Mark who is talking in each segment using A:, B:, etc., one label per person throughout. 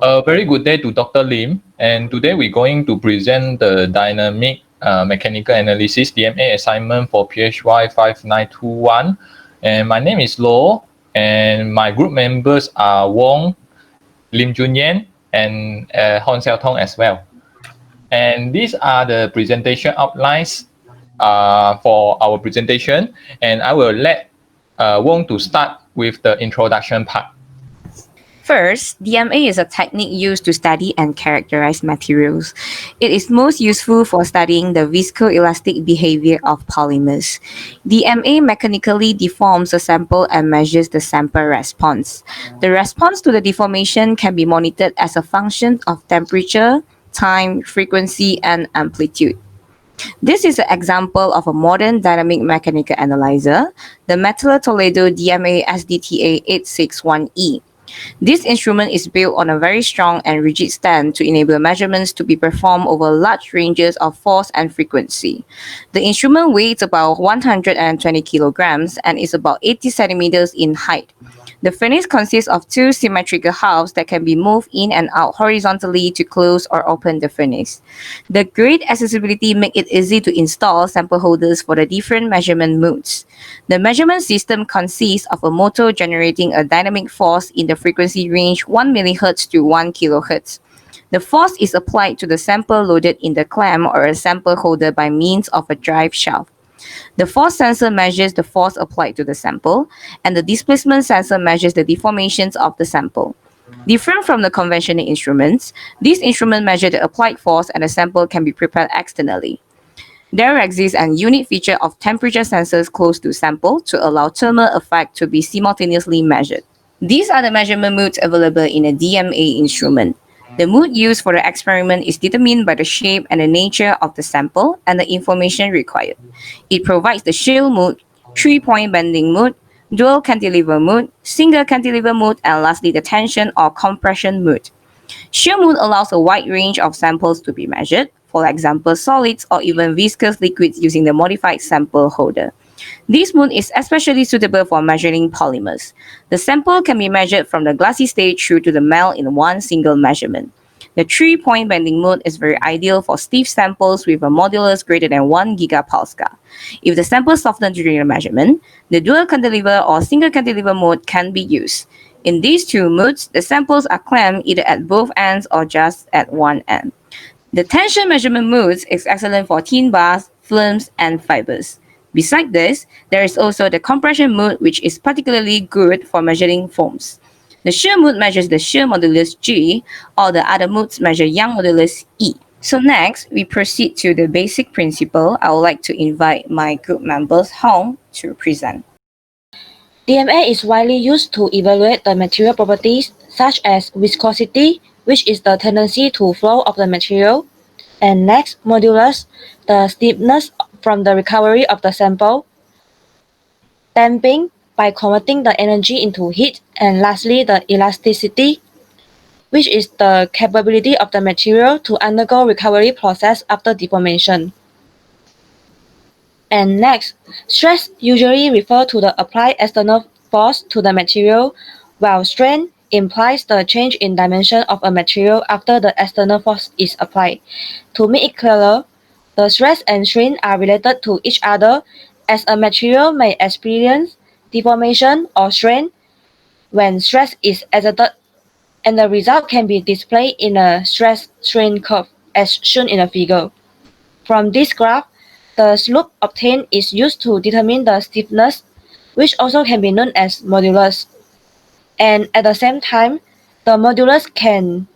A: A very good day to Dr. Lim, and today we're going to present the dynamic mechanical analysis DMA assignment for PHY5921. And my name is Lo, and my group members are Wong, Lim Junyan, and Hon Xiao Tong as well. And these are the presentation outlines for our presentation, and I will let Wong to start with the introduction part.
B: First, DMA is a technique used to study and characterize materials. It is most useful for studying the viscoelastic behavior of polymers. DMA mechanically deforms a sample and measures the sample response. The response to the deformation can be monitored as a function of temperature, time, frequency, and amplitude. This is an example of a modern dynamic mechanical analyzer, the Mettler Toledo DMA SDTA 861E. This instrument is built on a very strong and rigid stand to enable measurements to be performed over large ranges of force and frequency. The instrument weighs about 120 kilograms and is about 80 centimeters in height. The furnace consists of two symmetrical halves that can be moved in and out horizontally to close or open the furnace. The great accessibility make it easy to install sample holders for the different measurement modes. The measurement system consists of a motor generating a dynamic force in the frequency range 1 mHz to 1 kHz. The force is applied to the sample loaded in the clamp or a sample holder by means of a drive shaft. The force sensor measures the force applied to the sample, and the displacement sensor measures the deformations of the sample. Different from the conventional instruments, this instrument measures the applied force and the sample can be prepared externally. There exists an unique feature of temperature sensors close to sample to allow thermal effect to be simultaneously measured. These are the measurement modes available in a DMA instrument. The mode used for the experiment is determined by the shape and the nature of the sample and the information required. It provides the shield mode, 3-point bending mode, dual cantilever mode, single cantilever mode, and lastly the tension or compression mode. Shield mode allows a wide range of samples to be measured, for example solids or even viscous liquids using the modified sample holder. This mode is especially suitable for measuring polymers. The sample can be measured from the glassy stage through to the melt in one single measurement. The 3-point bending mode is very ideal for stiff samples with a modulus greater than 1 gigapascal. If the sample softens during the measurement, the dual cantilever or single cantilever mode can be used. In these two modes, the samples are clamped either at both ends or just at one end. The tension measurement mode is excellent for thin bars, films, and fibers. Besides this, there is also the compression mode, which is particularly good for measuring foams. The shear mode measures the shear modulus G, or the other modes measure Young modulus E. So next, we proceed to the basic principle. I would like to invite my group members home to present.
C: DMA is widely used to evaluate the material properties such as viscosity, which is the tendency to flow of the material, and next, modulus, the stiffness from the recovery of the sample, damping by converting the energy into heat, and lastly, the elasticity, which is the capability of the material to undergo recovery process after deformation. And next, stress usually refers to the applied external force to the material, while strain implies the change in dimension of a material after the external force is applied. To make it clearer, the stress and strain are related to each other, as a material may experience deformation or strain when stress is exerted, and the result can be displayed in a stress-strain curve, as shown in the figure. From this graph, the slope obtained is used to determine the stiffness, which also can be known as modulus. And at the same time, the modulus can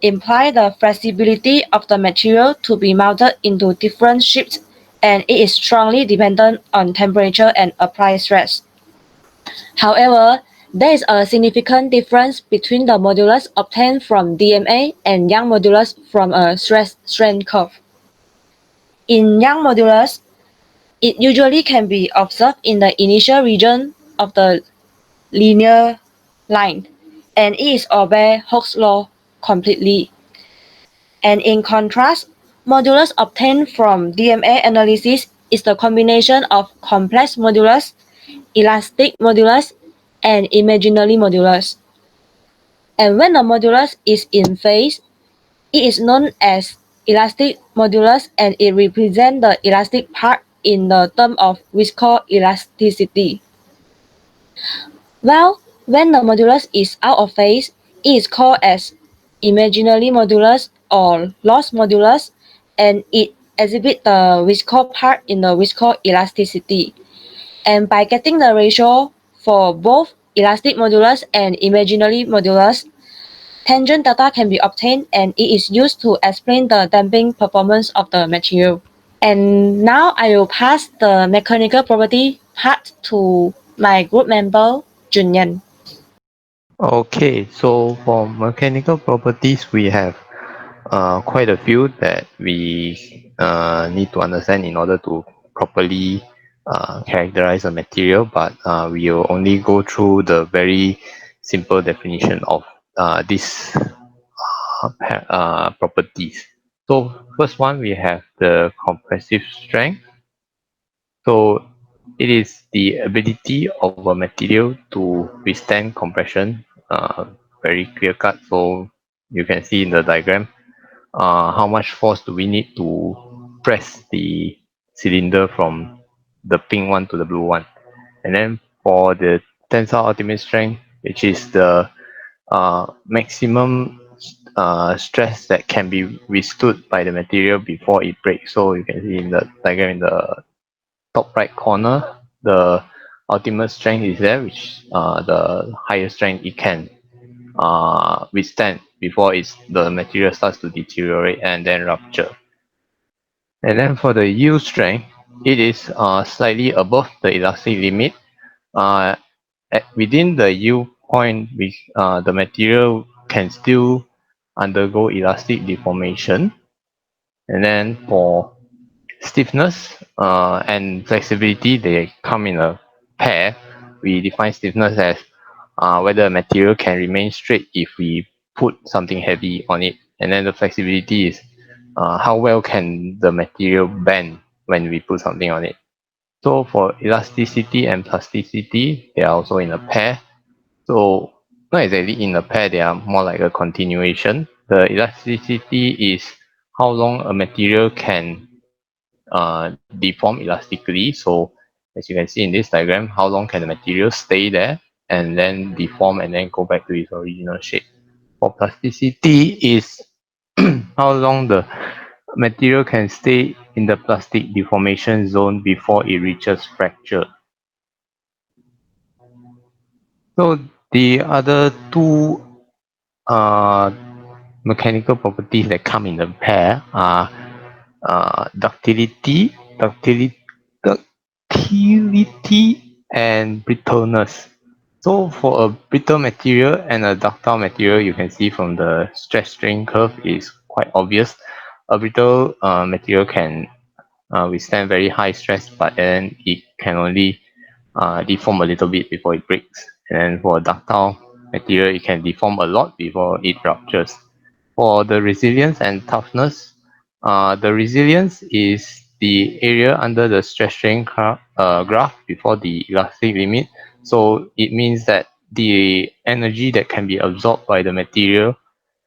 C: imply the flexibility of the material to be mounted into different shapes, and it is strongly dependent on temperature and applied stress. However, there is a significant difference between the modulus obtained from DMA and Young modulus from a stress-strain curve. In Young modulus, it usually can be observed in the initial region of the linear line, and it is obey Hooke's law completely. And in contrast, modulus obtained from DMA analysis is the combination of complex modulus, elastic modulus, and imaginary modulus. And when the modulus is in phase, it is known as elastic modulus and it represents the elastic part in the term of viscoelasticity. While when the modulus is out of phase, it is called as imaginary modulus or loss modulus, and it exhibits the visco part in the viscoelasticity. And by getting the ratio for both elastic modulus and imaginary modulus, tangent data can be obtained and it is used to explain the damping performance of the material. And now I will pass the mechanical property part to my group member, Junyan.
D: Okay, so for mechanical properties, we have quite a few that we need to understand in order to properly characterize a material, but we will only go through the very simple definition of these properties. So first one, we have the compressive strength. So it is the ability of a material to withstand compression, very clear cut. So you can see in the diagram how much force do we need to press the cylinder from the pink one to the blue one. And then for the tensile ultimate strength, which is the maximum stress that can be withstood by the material before it breaks. So you can see in the diagram in the top right corner, the ultimate strength is there, which the highest strength it can withstand before the material starts to deteriorate and then rupture. And then for the yield strength, it is slightly above the elastic limit. Uh, Within the yield point, the material can still undergo elastic deformation. And then for stiffness and flexibility, they come in a pair. We define stiffness as whether a material can remain straight if we put something heavy on it. And then the flexibility is how well can the material bend when we put something on it. So for elasticity and plasticity, they are also in a pair. So not exactly in a pair, they are more like a continuation. The elasticity is how long a material can deform elastically. So as you can see in this diagram, how long can the material stay there and then deform and then go back to its original shape. For plasticity is how long the material can stay in the plastic deformation zone before it reaches fracture. So the other two uh, mechanical properties that come in a pair are ductility, and brittleness. So for a brittle material and a ductile material, you can see from the stress strain curve is quite obvious. A brittle material can withstand very high stress, but then it can only deform a little bit before it breaks. And then for a ductile material, it can deform a lot before it ruptures. For the resilience and toughness, the resilience is the area under the stress strain graph before the elastic limit. So it means that the energy that can be absorbed by the material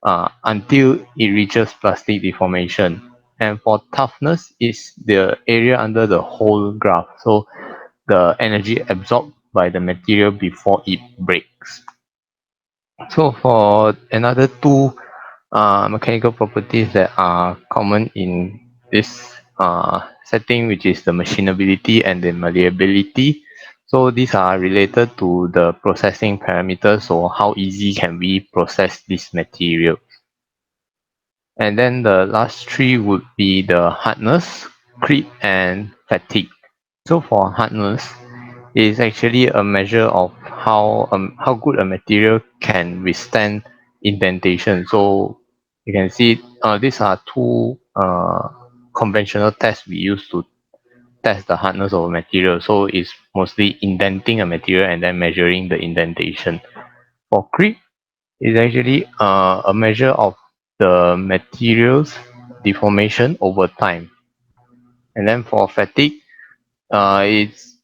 D: until it reaches plastic deformation. And for toughness is the area under the whole graph. So the energy absorbed by the material before it breaks. So for another two mechanical properties that are common in this setting, which is the machinability and the malleability. So these are related to the processing parameters, so how easy can we process this material. And then the last three would be the hardness, creep, and fatigue. So for hardness, it is actually a measure of how good a material can withstand indentation. So you can see these are two conventional tests we use to test the hardness of a material. So it's mostly indenting a material and then measuring the indentation. For creep, it's actually a measure of the material's deformation over time. And then for fatigue, it's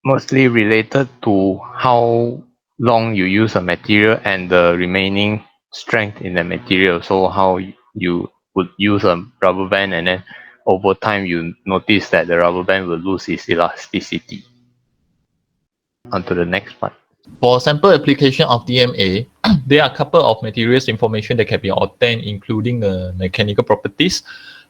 D: mostly related to how long you use a material and the remaining strength in the material. So how you would use a rubber band, and then over time you notice that the rubber band will lose its elasticity. On to the next part.
A: For sample application of DMA, there are a couple of materials information that can be obtained, including mechanical properties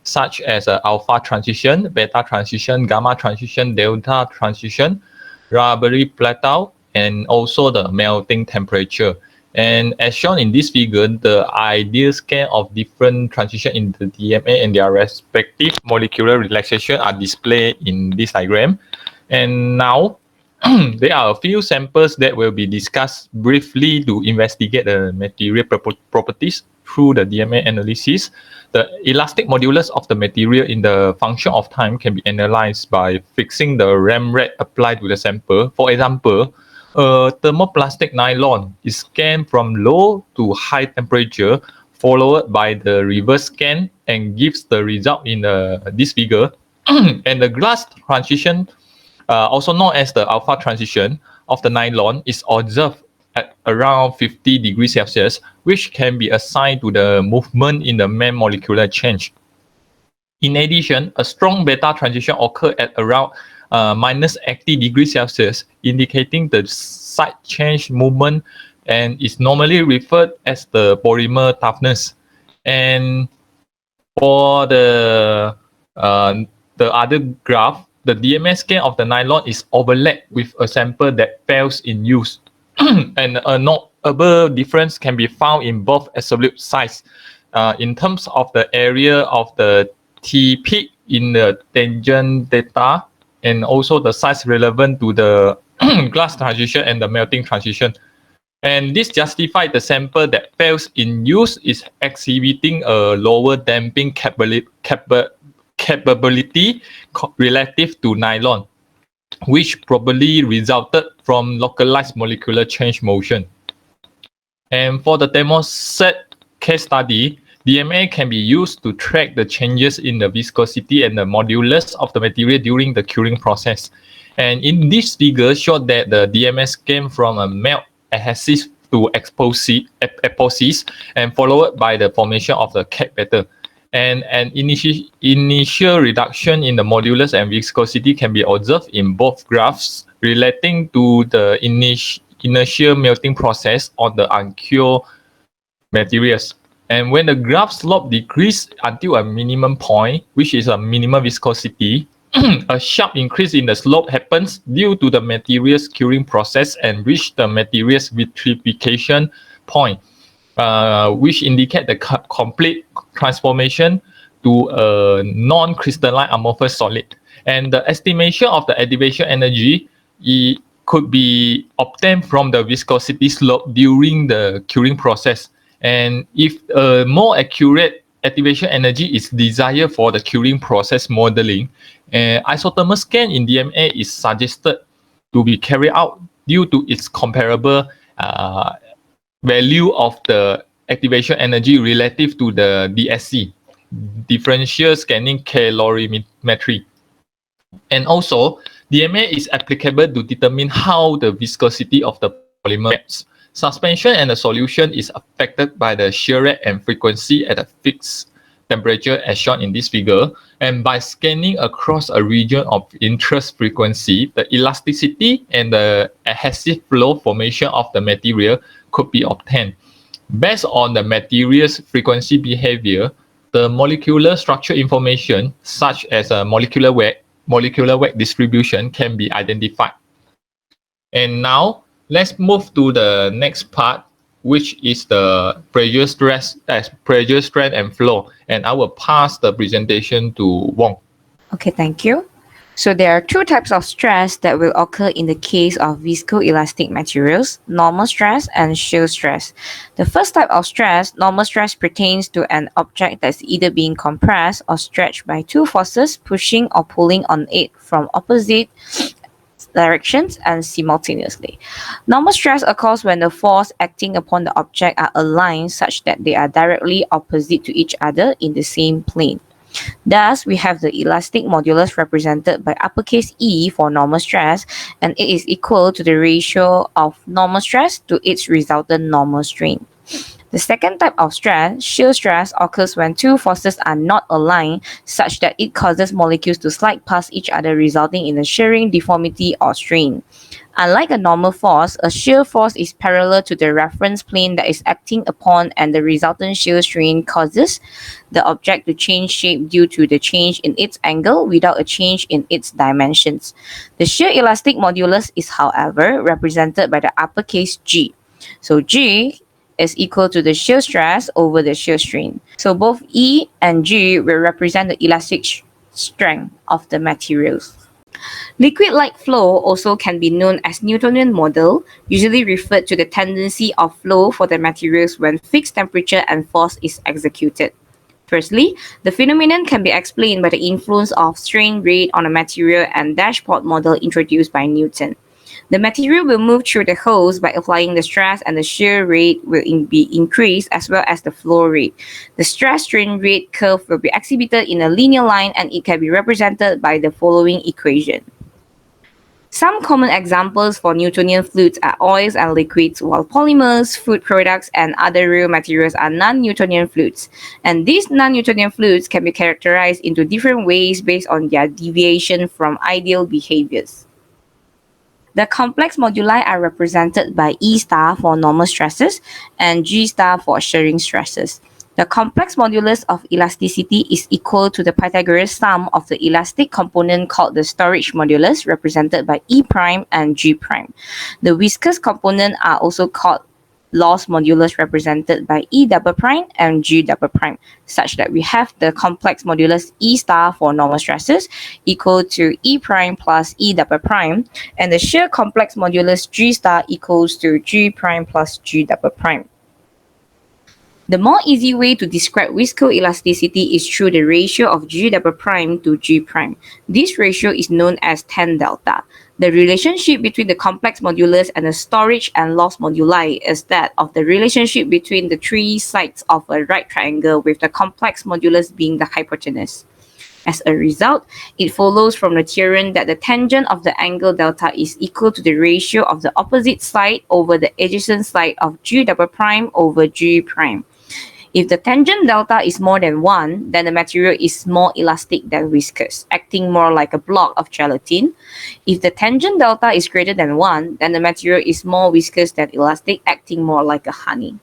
A: such as alpha transition, beta transition, gamma transition, delta transition, rubbery plateau, and also the melting temperature. And as shown in this figure, the ideal scale of different transition in the DMA and their respective molecular relaxation are displayed in this diagram. And now, there are a few samples that will be discussed briefly to investigate the material properties through the DMA analysis. The elastic modulus of the material in the function of time can be analyzed by fixing the RAM rate applied to the sample. For example, thermoplastic nylon is scanned from low to high temperature, followed by the reverse scan, and gives the result in this figure. And the glass transition, also known as the alpha transition of the nylon, is observed at around 50 degrees Celsius, which can be assigned to the movement in the main molecular change. In addition, a strong beta transition occurs at around minus 80 degrees Celsius, indicating the side change movement, and is normally referred as the polymer toughness. And for the other graph, the DMA scale of the nylon is overlapped with a sample that fails in use. And a notable difference can be found in both absolute size. In terms of the area of the T peak in the tangent data, and also the size relevant to the glass transition and the melting transition. And this justifies the sample that fails in use is exhibiting a lower damping capability relative to nylon, which probably resulted from localized molecular change motion. And for the thermoset case study, DMA can be used to track the changes in the viscosity and the modulus of the material during the curing process. And in this figure, showed that the DMS came from a melt adhesive to epoxy, and followed by the formation of the cap better. And an initial reduction in the modulus and viscosity can be observed in both graphs relating to the initial melting process on the uncured materials. And when the graph slope decreases until a minimum point, which is a minimum viscosity, a sharp increase in the slope happens due to the material's curing process and reach the material's vitrification point, which indicate the complete transformation to a non-crystalline amorphous solid. And the estimation of the activation energy could be obtained from the viscosity slope during the curing process. And if a more accurate activation energy is desired for the curing process modeling, isothermal scan in DMA is suggested to be carried out due to its comparable value of the activation energy relative to the DSC, differential scanning calorimetry. And also, DMA is applicable to determine how the viscosity of the polymer reacts. Suspension and the solution is affected by the shear rate and frequency at a fixed temperature as shown in this figure. And by scanning across a region of interest frequency, the elasticity and the adhesive flow formation of the material could be obtained. Based on the material's frequency behavior, the molecular structure information, such as a molecular weight distribution, can be identified. And now, let's move to the next part, which is the pressure, strength, and flow. And I will pass the presentation to Wong.
B: Okay, thank you. So there are two types of stress that will occur in the case of viscoelastic materials: normal stress and shear stress. The first type of stress, normal stress, pertains to an object that's either being compressed or stretched by two forces pushing or pulling on it from opposite directions and simultaneously. Normal stress occurs when the force acting upon the object are aligned such that they are directly opposite to each other in the same plane. Thus, we have the elastic modulus represented by uppercase E for normal stress, and it is equal to the ratio of normal stress to its resultant normal strain. The second type of stress, shear stress, occurs when two forces are not aligned such that it causes molecules to slide past each other, resulting in a shearing, deformity, or strain. Unlike a normal force, a shear force is parallel to the reference plane that is acting upon, and the resultant shear strain causes the object to change shape due to the change in its angle without a change in its dimensions. The shear elastic modulus is, however, represented by the uppercase G. So G is equal to the shear stress over the shear strain. So both E and G will represent the elastic strength of the materials. Liquid-like flow also can be known as Newtonian model, usually referred to the tendency of flow for the materials when fixed temperature and force is executed. Firstly, the phenomenon can be explained by the influence of strain rate on a material and dashpot model introduced by Newton. The material will move through the holes by applying the stress, and the shear rate will be increased as well as the flow rate. The stress-strain rate curve will be exhibited in a linear line, and it can be represented by the following equation. Some common examples for Newtonian fluids are oils and liquids, while polymers, food products, and other real materials are non-Newtonian fluids. And these non-Newtonian fluids can be characterized into different ways based on their deviation from ideal behaviors. The complex moduli are represented by E star for normal stresses and G star for shearing stresses. The complex modulus of elasticity is equal to the Pythagorean sum of the elastic component called the storage modulus, represented by E prime and G prime. The viscous component are also called loss modulus, represented by E double prime and G double prime, such that we have the complex modulus E star for normal stresses equal to E prime plus E double prime, and the shear complex modulus G star equals to G prime plus G double prime. The more easy way to describe viscoelasticity is through the ratio of G double prime to G prime. This ratio is known as tan delta. The relationship between the complex modulus and the storage and loss moduli is that of the relationship between the three sides of a right triangle, with the complex modulus being the hypotenuse. As a result, it follows from the theorem that the tangent of the angle delta is equal to the ratio of the opposite side over the adjacent side of G double prime over G prime. If the tangent delta is more than 1, then the material is more elastic than viscous, acting more like a block of gelatin. If the tangent delta is greater than 1, then the material is more viscous than elastic, acting more like a honey.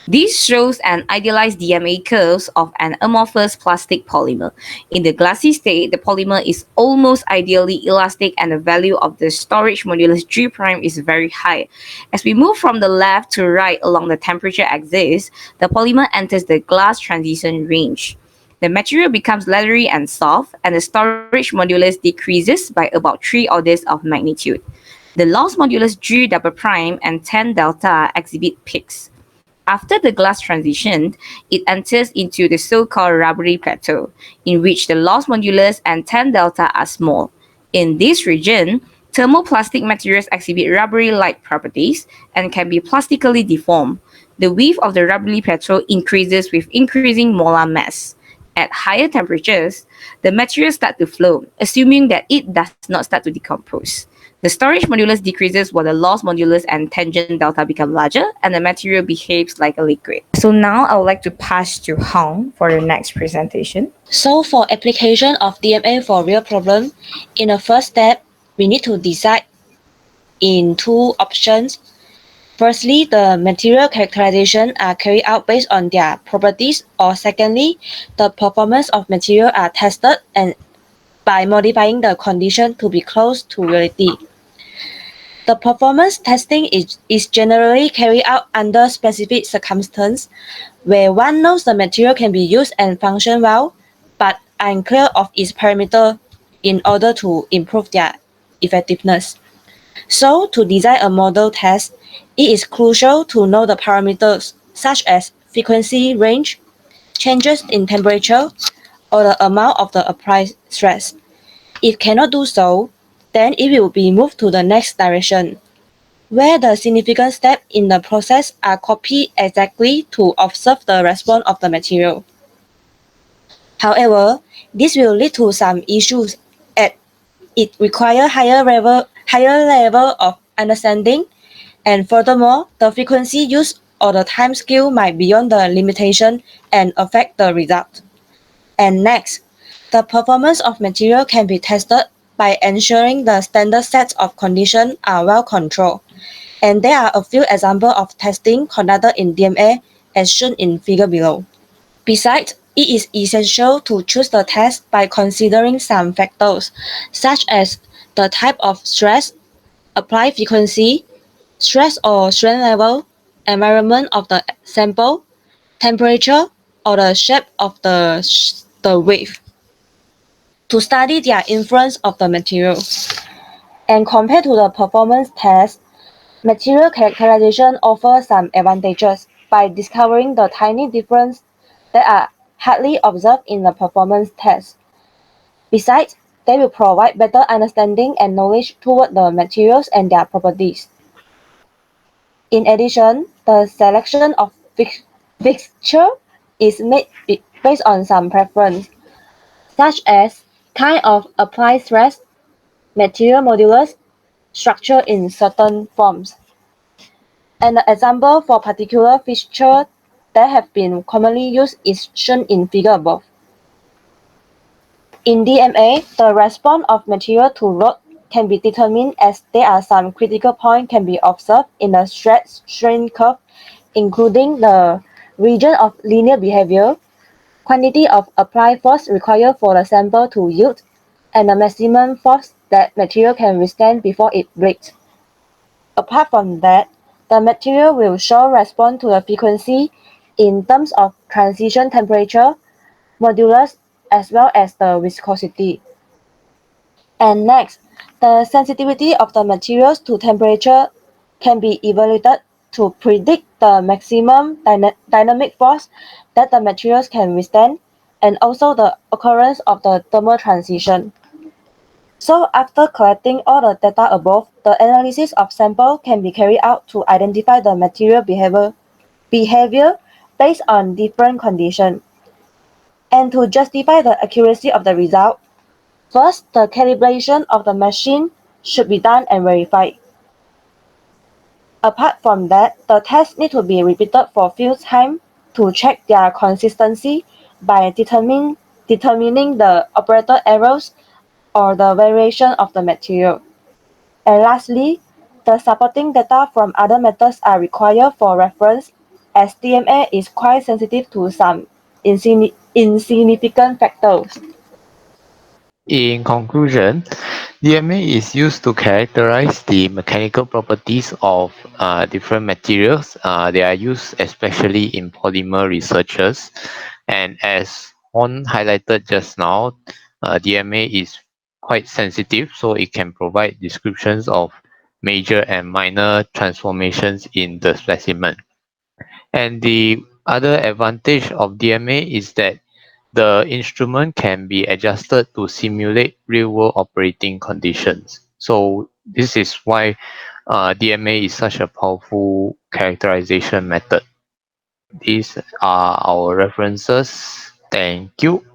B: This shows an idealized DMA curves of an amorphous plastic polymer. In the glassy state, the polymer is almost ideally elastic, and the value of the storage modulus G prime is very high. As we move from the left to right along the temperature axis, the polymer enters the glass transition range. The material becomes leathery and soft, and the storage modulus decreases by about 3 orders of magnitude. The loss modulus G double prime and tan delta exhibit peaks. After the glass transition, it enters into the so-called rubbery plateau, in which the loss modulus and tan delta are small. In this region, thermoplastic materials exhibit rubbery-like properties and can be plastically deformed. The width of the rubbery plateau increases with increasing molar mass. At higher temperatures, the materials start to flow, assuming that it does not start to decompose. The storage modulus decreases while the loss modulus and tangent delta become larger, and the material behaves like a liquid. So now I would like to pass to Hong for the next presentation.
C: So for application of DMA for real problem, in the first step, we need to decide in two options. Firstly, the material characterization are carried out based on their properties, or secondly, the performance of material are tested and by modifying the condition to be close to reality. The performance testing is generally carried out under specific circumstances where one knows the material can be used and function well, but unclear of its parameter in order to improve their effectiveness. So, to design a model test, it is crucial to know the parameters such as frequency range, changes in temperature, or the amount of the applied stress. If cannot do so, then it will be moved to the next direction, where the significant steps in the process are copied exactly to observe the response of the material. However, this will lead to some issues as it requires higher level of understanding, and furthermore, the frequency used or the time scale might be beyond the limitation and affect the result. And next, the performance of material can be tested by ensuring the standard sets of conditions are well controlled. And there are a few examples of testing conducted in DMA as shown in figure below. Besides, it is essential to choose the test by considering some factors, such as the type of stress, applied frequency, stress or strain level, environment of the sample, temperature, or the shape of the wave, to study their influence of the material. And compared to the performance test, material characterization offers some advantages by discovering the tiny differences that are hardly observed in the performance test. Besides, they will provide better understanding and knowledge toward the materials and their properties. In addition, the selection of fixture is made based on some preference, such as kind of applied stress, material modulus, structure in certain forms. An example for particular fixture that have been commonly used is shown in figure above. In DMA, the response of material to load can be determined as there are some critical points can be observed in the stress strain curve, including the region of linear behavior, quantity of applied force required for the sample to yield, and the maximum force that material can withstand before it breaks. Apart from that, the material will show response to the frequency in terms of transition temperature, modulus, as well as the viscosity. And next, the sensitivity of the materials to temperature can be evaluated to predict the maximum dynamic force that the materials can withstand, and also the occurrence of the thermal transition. So after collecting all the data above, the analysis of sample can be carried out to identify the material behavior based on different conditions. And to justify the accuracy of the result, first, the calibration of the machine should be done and verified. Apart from that, the tests need to be repeated for few times to check their consistency by determining the operator errors or the variation of the material. And lastly, the supporting data from other methods are required for reference, as DMA is quite sensitive to some insignificant factors.
D: In conclusion, DMA is used to characterize the mechanical properties of different materials. They are used especially in polymer researches. And as Hon highlighted just now, DMA is quite sensitive, so it can provide descriptions of major and minor transformations in the specimen. And the other advantage of DMA is that the instrument can be adjusted to simulate real-world operating conditions. So this is why DMA is such a powerful characterization method. These are our references. Thank you.